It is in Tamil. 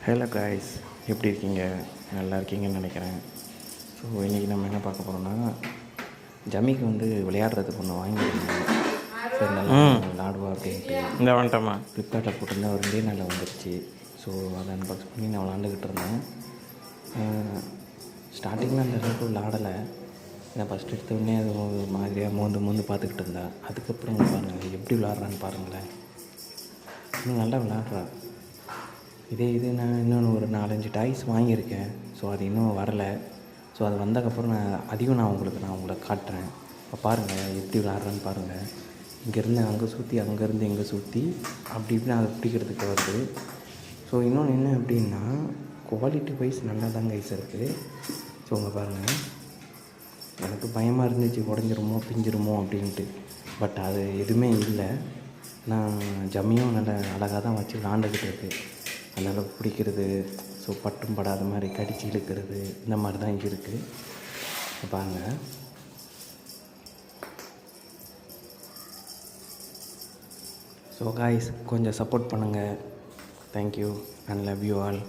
ஹலோ காய்ஸ், எப்படி இருக்கீங்க? நல்லா இருக்கீங்கன்னு நினைக்கிறேன். ஸோ இன்றைக்கி நம்ம என்ன பார்க்க போகிறோம்னா, ஜமிக்கு விளையாடுறதுக்கு ஒன்று வாங்கியிருந்தேன். சரி, நல்லா விளாடுவா அப்படின்ட்டு இந்த வந்துட்டோமா ஃப்ளிப்கார்ட்டில் போட்டிருந்தேன். ஒரு 2 நாளில் வந்துருச்சு. ஸோ அதை அன்பாக்ஸ் பண்ணி நான் விளாண்டுக்கிட்டு இருந்தேன். ஸ்டார்டிங்கில் அந்த அளவுக்கு விளாடலை. நான் ஃபஸ்ட் எடுத்தோடனே அது ஒரு மாதிரியாக மோந்து பார்த்துக்கிட்டு இருந்தேன். அதுக்கப்புறம் பாருங்கள் எப்படி விளாட்றான்னு பாருங்களேன். இன்னும் நல்லா விளாட்றா. இது நான் இன்னொன்று ஒரு 4-5 டாய்ஸ் வாங்கியிருக்கேன். ஸோ அது இன்னும் வரலை. ஸோ அது வந்ததுக்கப்புறம் நான் உங்களை காட்டுறேன். இப்போ பாருங்கள் எப்படி விளாட்றேன்னு பாருங்கள். இங்கேருந்து அங்கே சுற்றி, அங்கேருந்து இங்கே சுற்றி அப்படி இப்படி அதை பிடிக்கிறதுக்கு வருது. ஸோ இன்னொன்று என்ன அப்படின்னா, குவாலிட்டி வைஸ் நல்லா தான் கைஸ் இருக்குது. ஸோ இங்கே பாருங்கள், எனக்கு பயமாக இருந்துச்சு உடஞ்சிருமோ பிஞ்சிருமோ அப்படின்ட்டு. பட் அது எதுவுமே இல்லை. நான் ஜம்மியும் நல்லா அழகாக தான் வச்சு விளாண்டுக்கிட்டு இருக்குது. அதனால் பிடிக்கிறது, ஸோ பட்டும் படாத மாதிரி கடிச்சு இழுக்கிறது, இந்த மாதிரி தான் இருக்குது. பாருங்கள். ஸோ காய்ஸ், கொஞ்சம் சப்போர்ட் பண்ணுங்கள். Thank you and love you all.